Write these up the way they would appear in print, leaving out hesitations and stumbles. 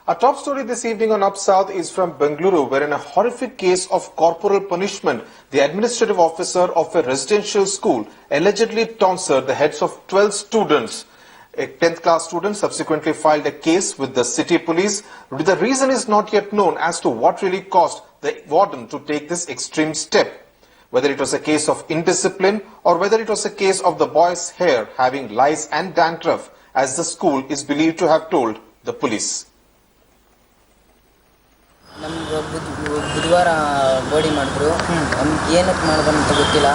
Our top story this evening on Up South is from Bengaluru, where in a horrific case of corporal punishment, the administrative officer of a residential school allegedly tonsured the heads of 12 students. A 10th class student subsequently filed a case with the city police. The reason is not yet known as to what really caused the warden to take this extreme step. Whether it was a case of indiscipline or whether it was a case of the boy's hair having lice and dandruff, as the school is believed to have told the police. ನಮ್ಗೆ ಬುಧವಾರ body ಮಾಡಿದ್ರು. ನಮ್ಗೆ ಏನಕ್ಕೆ ಮಾಡೋದಂತ ಗೊತ್ತಿಲ್ಲ.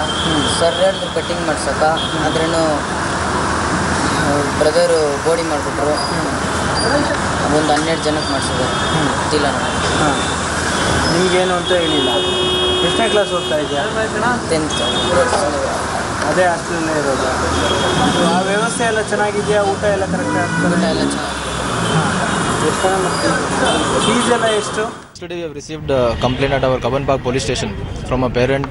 Sir ಹೇಳಿದ್ರು cutting ಮಾಡ್ಸಕ್ಕ, ಆದ್ರೂ brother body ಮಾಡಿಬಿಟ್ರು. ಒಂದು 12 ಜನಕ್ಕೆ ಮಾಡಿಸಿದ್ರು. ಗೊತ್ತಿಲ್ಲ ನಮಗೆ. ನಿಮಗೇನು ಅಂತ ಹೇಳಿಲ್ಲ. ಎಷ್ಟನೇ ಕ್ಲಾಸ್ ಓದ್ತಾ ಇದೆಯಾ? 10th. ಅದೇ ಹಾಸ್ಟೆಲಲ್ಲೇ ಇರೋದು. ಆ ವ್ಯವಸ್ಥೆ ಎಲ್ಲ ಚೆನ್ನಾಗಿದೆಯಾ? ಊಟ ಎಲ್ಲ ಕರೆಕ್ಟ್ ಆಗ್ತದೆ? ಊಟ ಎಲ್ಲ ಚೆನ್ನಾಗಿದೆ. ಎಷ್ಟು ಜನ ಮಾಡ್ತೀವಿ? ಫೀಸ್ ಎಲ್ಲ ಎಷ್ಟು? Yesterday we have received a complaint at our Kaban Park police station from a parent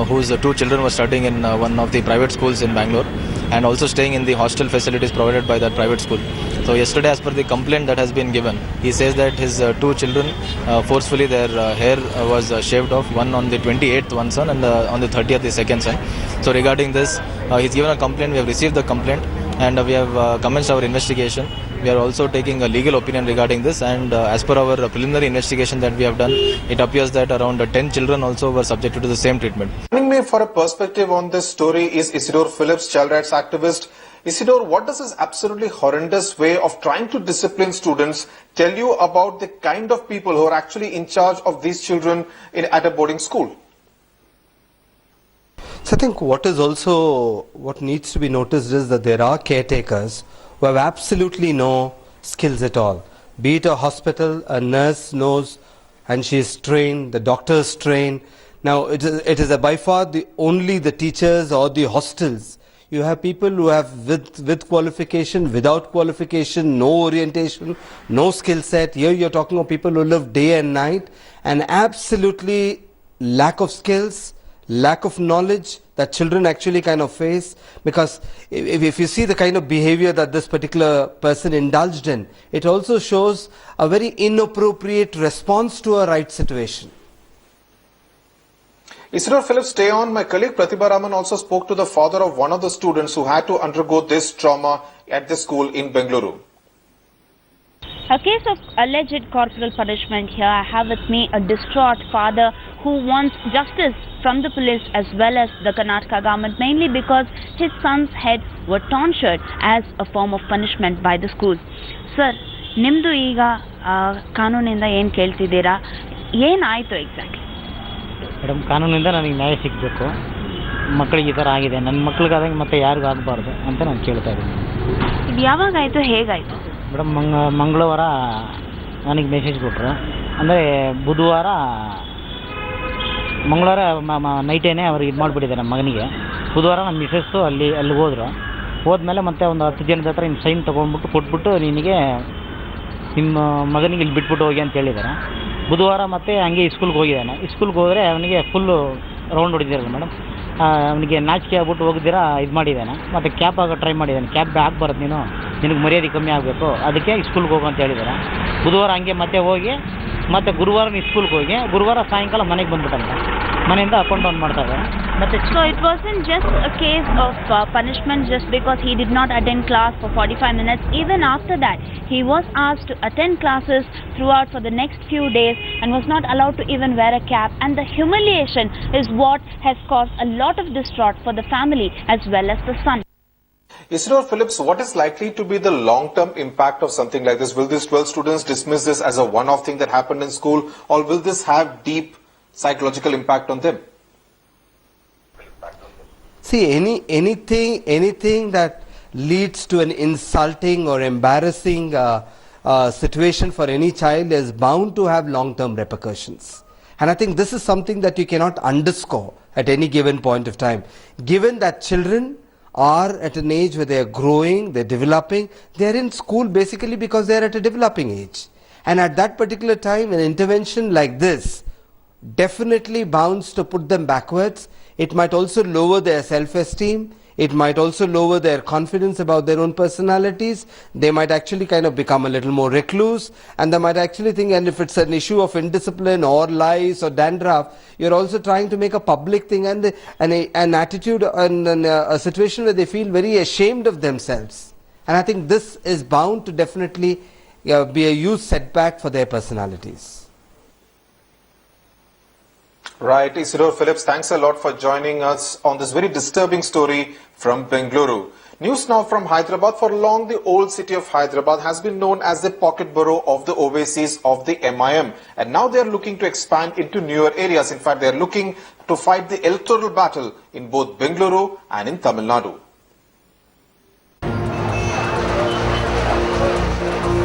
whose 2 children were studying in one of the private schools in Bangalore and also staying in the hostel facilities provided by that private school. So yesterday, as per the complaint that has been given, he says that his 2 children forcefully their hair was shaved off, one on the 28th one son and on the 30th the second son. So regarding this, he's given a complaint. We have received the complaint and we have commenced our investigation. We are also taking a legal opinion regarding this, and as per our preliminary investigation that we have done, it appears that around 10 children also were subjected to the same treatment. Joining me for a perspective on this story is Isidore Phillips, child rights activist. Isidore, what does this absolutely horrendous way of trying to discipline students tell you about the kind of people who are actually in charge of these children at a boarding school? So I think what needs to be noticed is that there are caretakers who have absolutely no skills at all. Be it a hospital, a nurse knows and she is trained, the doctor is trained. Now it is by far only the teachers or the hostels. You have people who have with qualification, without qualification, no orientation, no skill set. Here you're talking of people who live day and night and absolutely lack of skills, lack of knowledge that children actually kind of face, because if you see the kind of behavior that this particular person indulged in, it also shows a very inappropriate response to a right situation. Isidore Phillips, stay on. My colleague Pratibha Ramana also spoke to the father of one of the students who had to undergo this trauma at the school in Bengaluru. A case of alleged corporal punishment here. I have with me a distraught father who wants justice from the police as well as the Karnataka government, mainly because his son's head were tonsured as a form of punishment by the school. Sir, nimdu iga ಕಾನೂನಿಂದ ಏನು ಕೇಳ್ತಿದ್ದೀರಾ? ಏನಾಯಿತು exactly? Madam, ಕಾನೂನಿಂದ ನನಗೆ ನ್ಯಾಯ ಸಿಗಬೇಕು. ಮಕ್ಕಳಿಗೆ ಈ ಥರ ಆಗಿದೆ, ನನ್ನ ಮಕ್ಕಳಿಗಾದಂಗೆ ಮತ್ತೆ ಯಾರಿಗೂ ಆಗಬಾರ್ದು ಅಂತ ನಾನು ಕೇಳ್ತಾ ಇದ್ದೀನಿ. ಇದು ಯಾವಾಗಾಯಿತು, ಹೇಗಾಯಿತು? ಮೇಡಮ್, ಮಂಗಳವಾರ ನನಗೆ ಮೆಸೇಜ್ ಕೊಟ್ಟರು. ಅಂದರೆ ಬುಧವಾರ ಮಂಗಳವಾರ ನೈಟೇನೆ ಅವ್ರಿಗೆ ಇದು ಮಾಡಿಬಿಟ್ಟಿದ್ದಾರೆ ನಮ್ಮ ಮಗನಿಗೆ. ಬುಧವಾರ ನಮ್ಮ ಮಿಸಸ್ಸು ಅಲ್ಲಿ ಹೋದರು. ಹೋದ್ಮೇಲೆ ಮತ್ತೆ ಒಂದು 10 ಜನದ ಹತ್ರ ಇನ್ನು ಸೈನ್ ತೊಗೊಂಡ್ಬಿಟ್ಟು ಕೊಟ್ಬಿಟ್ಟು ನಿನಗೆ ನಿಮ್ಮ ಮಗನಿಗೆ ಇಲ್ಲಿ ಬಿಟ್ಬಿಟ್ಟು ಹೋಗಿ ಅಂತ ಹೇಳಿದ್ದಾರೆ. ಬುಧವಾರ ಮತ್ತೆ ಹಂಗೆ ಸ್ಕೂಲ್ಗೆ ಹೋಗಿದ್ದಾನೆ. ಸ್ಕೂಲ್ಗೆ ಹೋದರೆ ಅವನಿಗೆ ಫುಲ್ಲು ರೌಂಡ್ ಹೊಡಿದಿರಲ್ಲ ಮೇಡಮ್. ಅವನಿಗೆ ನಾಚಿಕೆ ಆಗ್ಬಿಟ್ಟು ಹೋಗಿದ್ದೀರಾ ಇದು ಮಾಡಿದ್ದಾನೆ. ಮತ್ತು ಕ್ಯಾಪ್ ಆಗೋ ಟ್ರೈ ಮಾಡಿದ್ದಾನೆ. ಕ್ಯಾಪ್ ಹಾಕ್ಬಾರ್ದು, ನಿನಗೆ ಮರ್ಯಾದೆ ಕಮ್ಮಿ ಆಗಬೇಕು, ಅದಕ್ಕೆ ಸ್ಕೂಲ್ಗೆ ಹೋಗು ಅಂತ ಹೇಳಿದ್ದಾರೆ. ಬುಧವಾರ ಹಂಗೆ ಮತ್ತೆ ಹೋಗಿ ಮತ್ತೆ ಗುರುವಾರ ಸ್ಕೂಲ್ಗೆ ಹೋಗಿ ಗುರುವಾರ ಸಾಯಂಕಾಲ ಮನೆಗೆ ಬಂದ್ಬಿಟ್ಟಂತೆ. ಮನೆಯಿಂದ ಅಪ್ ಆ್ಯಂಡ್ ಡೌನ್ ಮಾಡ್ತಾ ಇದ್ದಾರೆ. So it wasn't just a case of punishment just because he did not attend class for 45 minutes. Even after that, he was asked to attend classes throughout for the next few days and was not allowed to even wear a cap. And the humiliation is what has caused a lot of distraught for the family as well as the son. Isidore Phillips, what is likely to be the long-term impact of something like this? Will these 12 students dismiss this as a one-off thing that happened in school, or will this have deep psychological impact on them? See, anything that leads to an insulting or embarrassing situation for any child is bound to have long-term repercussions. And I think this is something that you cannot underscore at any given point of time. Given that children are at an age where they are growing, they are developing, they are in school basically because they are at a developing age. And at that particular time, an intervention like this definitely bounds to put them backwards. It might also lower their self-esteem. It might also lower their confidence about their own personalities. They might actually kind of become a little more recluse, and they might actually think, and if it's an issue of indiscipline or lies or dandruff, you're also trying to make a public thing and an attitude and a situation where they feel very ashamed of themselves. And I think this is bound to definitely be a huge setback for their personalities. Right, Isidore Phillips, thanks a lot for joining us on this very disturbing story from Bengaluru. News now from Hyderabad. For long, the old city of Hyderabad has been known as the pocket borough of the Oasis of the MIM. And now they are looking to expand into newer areas. In fact, they are looking to fight the electoral battle in both Bengaluru and in Tamil Nadu.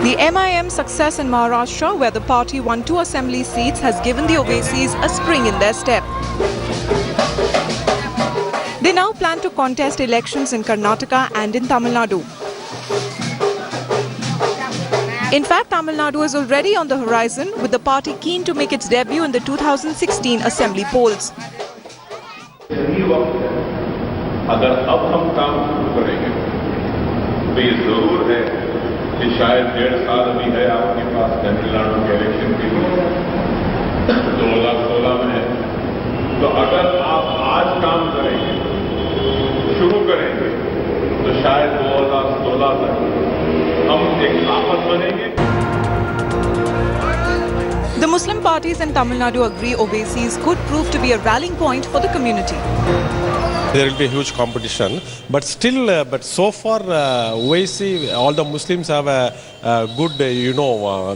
The MIM success in Maharashtra, where the party won 2 assembly seats, has given the Oasis a spring in their step. They now plan to contest elections in Karnataka and in Tamil Nadu. In fact, Tamil Nadu is already on the horizon, with the party keen to make its debut in the 2016 assembly polls. अगर अब हम काम शुरू करेंगे तो ये जरूर है कि शायद 1.5 साल अभी है आपके पास तमिलनाडु के इलेक्शन के लिए 2016 में है, तो अगर आप आज काम करेंगे, शुरू करेंगे, तो शायद 2016 तक हम एक ताकत बनेंगे. The Muslim parties in Tamil Nadu agree Oasis could prove to be a rallying point for the community. There will be a huge competition, but still, but so far, Oasis, all the Muslims have a good,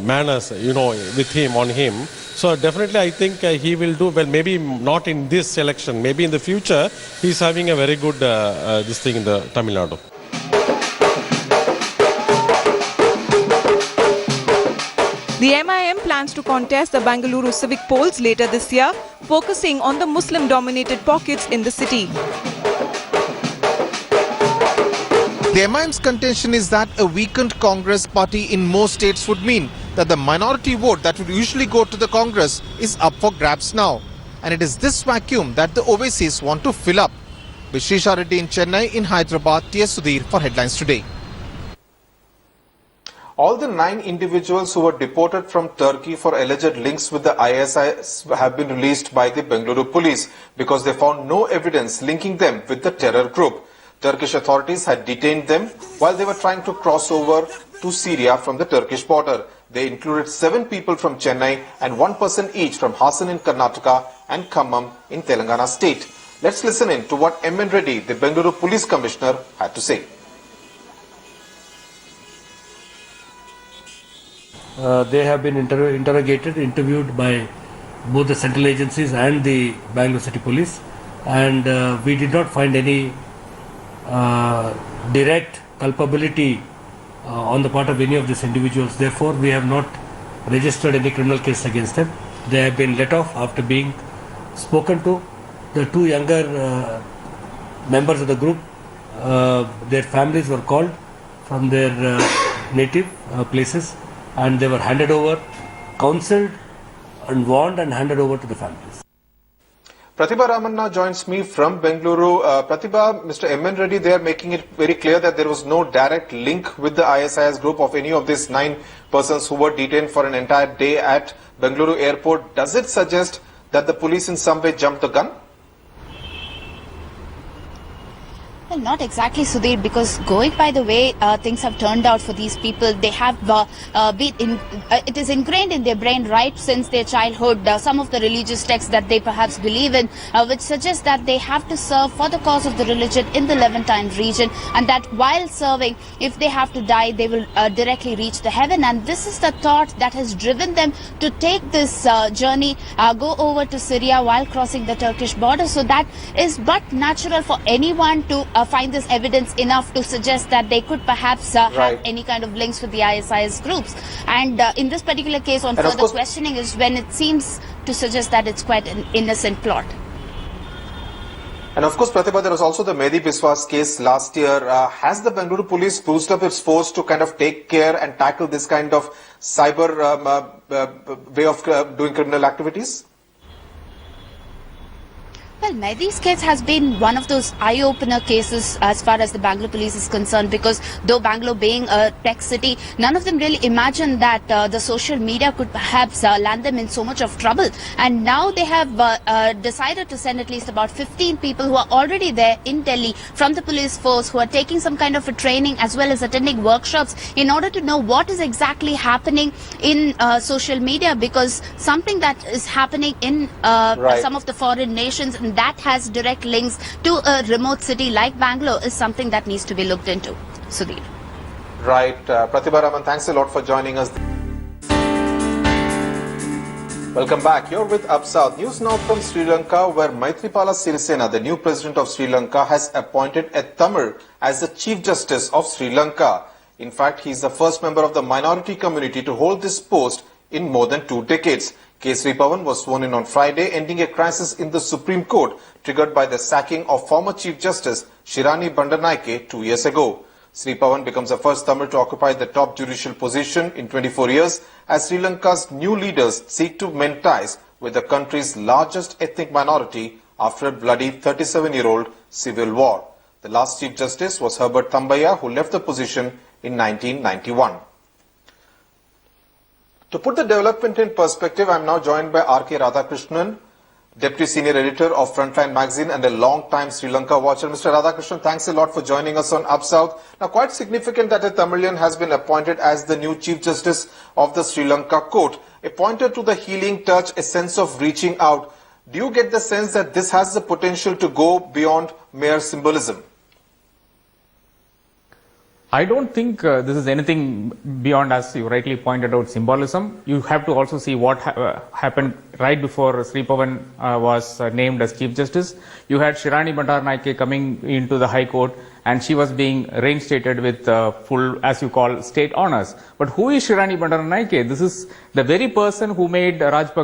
manners, with him, on him. So definitely, I think he will do well. Maybe not in this election, maybe in the future, he's having a very good this thing in the Tamil Nadu. The MIM plans to contest the Bengaluru civic polls later this year, focusing on the Muslim-dominated pockets in the city. The MIM's contention is that a weakened Congress party in most states would mean that the minority vote that would usually go to the Congress is up for grabs now. And it is this vacuum that the Oasis want to fill up. With Srisha Reddy in Chennai, in Hyderabad, T.S. Sudhir for Headlines Today. All the 9 individuals who were deported from Turkey for alleged links with the ISIS have been released by the Bengaluru police because they found no evidence linking them with the terror group. Turkish authorities had detained them while they were trying to cross over to Syria from the Turkish border. They included 7 people from Chennai and 1 person each from Hassan in Karnataka and Khammam in Telangana state. Let's listen in to what M.N. Reddy, the Bengaluru police commissioner, had to say. They have been interviewed by both the central agencies and the Bangalore City Police, and we did not find any direct culpability on the part of any of these individuals. Therefore, we have not registered any criminal case against them. They have been let off after being spoken to. The 2 younger members of the group, their families were called from their native places, and they were handed over, counseled and warned and handed over to the families. Pratibha Ramana joins me from Bengaluru. Pratibha, Mr. M.N. Reddy, they are making it very clear that there was no direct link with the ISIS group of any of these 9 persons who were detained for an entire day at Bengaluru airport. Does it suggest that the police in some way jumped the gun? Well, not exactly, Sudhir, because going by the way things have turned out for these people, they have it is ingrained in their brain right since their childhood, some of the religious texts that they perhaps believe in, which suggests that they have to serve for the cause of the religion in the Levantine region, and that while serving, if they have to die, they will directly reach the heaven. And this is the thought that has driven them to take this journey, go over to Syria while crossing the Turkish border. So that is but natural for anyone to find this evidence enough to suggest that they could perhaps have any kind of links with the ISIS groups. And in this particular case, on further questioning, is when it seems to suggest that it's quite an innocent plot. And of course, Pratibha, there was also the Mehdi Biswas case last year. Has the Bengaluru police boosted up its force to kind of take care and tackle this kind of cyber way of doing criminal activities? Well, Mehdi's case has been one of those eye-opener cases as far as the Bangalore police is concerned, because though Bangalore being a tech city, none of them really imagined that the social media could perhaps land them in so much of trouble. And now they have decided to send at least about 15 people who are already there in Delhi from the police force, who are taking some kind of a training as well as attending workshops in order to know what is exactly happening in social media, because something that is happening in some of the foreign nations and that has direct links to a remote city like Bangalore is something that needs to be looked into. Sudhir. Right. Pratibha Ramana, thanks a lot for joining us. Welcome back. You're with Up South. News now from Sri Lanka, where Maithripala Sirisena, the new president of Sri Lanka, has appointed a Tamil as the Chief Justice of Sri Lanka. In fact, he is the first member of the minority community to hold this post in more than 2 decades. K. Sri Pavan was sworn in on Friday, ending a crisis in the Supreme Court triggered by the sacking of former Chief Justice Shirani Bandaranaike 2 years ago. Sri Pavan becomes the first Tamil to occupy the top judicial position in 24 years as Sri Lanka's new leaders seek to mend ties with the country's largest ethnic minority after a bloody 37-year-old civil war. The last Chief Justice was Herbert Thambaiah, who left the position in 1991. To put the development in perspective, I am now joined by R.K. Radhakrishnan, Deputy Senior Editor of Frontline Magazine and a long-time Sri Lanka watcher. Mr. Radhakrishnan, thanks a lot for joining us on Up South. Now, quite significant that a Tamilian has been appointed as the new Chief Justice of the Sri Lanka Court. A pointer to the healing touch, a sense of reaching out. Do you get the sense that this has the potential to go beyond mere symbolism? I don't think this is anything beyond, as you rightly pointed out, symbolism. You have to also see what happened right before Sri Pavan was named as Chief Justice. You had Shirani Bandaranaike coming into the High Court, and she was being reinstated with full, as you call, state honors. But who is Shirani Bandaranaike? This is the very person who made Mahinda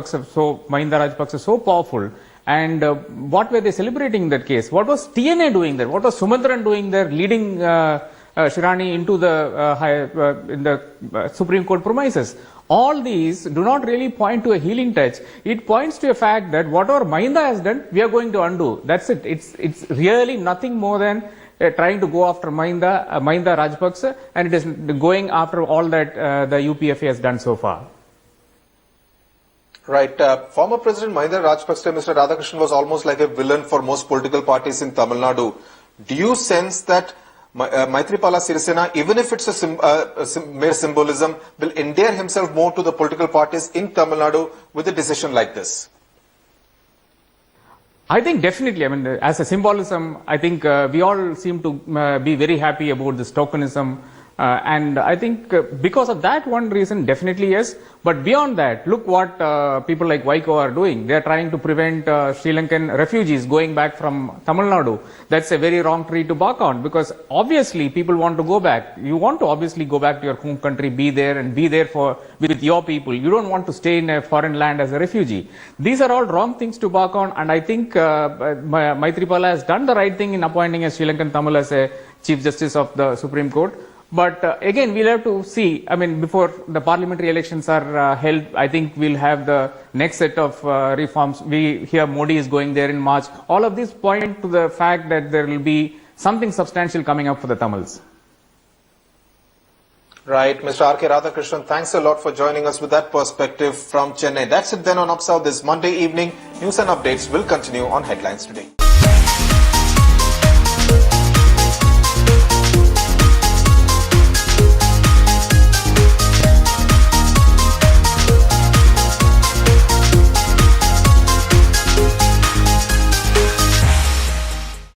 Rajapaksa so powerful. And what were they celebrating in that case? What was TNA doing there? What was Sumantran doing there, leading Shirani into the Supreme Court premises? All these do not really point to a healing touch. It points to a fact that whatever Mahinda has done, we are going to undo. That's it. It's really nothing more than trying to go after Mahinda Rajapaksa, and it is going after all that the UPFA has done so far. Right. Former President Mahinda Rajapaksa, Mr. Radhakrishnan, was almost like a villain for most political parties in Tamil Nadu. Do you sense that Maithripala Sirisena, even if it's a mere symbolism, will endear himself more to the political parties in Tamil Nadu with a decision like this? I think definitely. I mean, as a symbolism, I think we all seem to be very happy about this tokenism. And I think because of that one reason, definitely yes. But beyond that, look what people like Vaiko are doing. They are trying to prevent Sri Lankan refugees going back from Tamil Nadu. That's a very wrong tree to bark on, because obviously people want to go back. You want to obviously go back to your home country, be there and be there with your people. You don't want to stay in a foreign land as a refugee. These are all wrong things to bark on, and I think Maithripala has done the right thing in appointing a Sri Lankan Tamil as a Chief Justice of the Supreme Court. But again, we'll have to see. I mean, before the parliamentary elections are held, I think we'll have the next set of reforms. We hear Modi is going there in March. All of these point to the fact that there will be something substantial coming up for the Tamils. Right. Mr. R.K. Radhakrishnan, thanks a lot for joining us with that perspective from Chennai. That's it then on Up South this Monday evening. News and updates will continue on Headlines Today.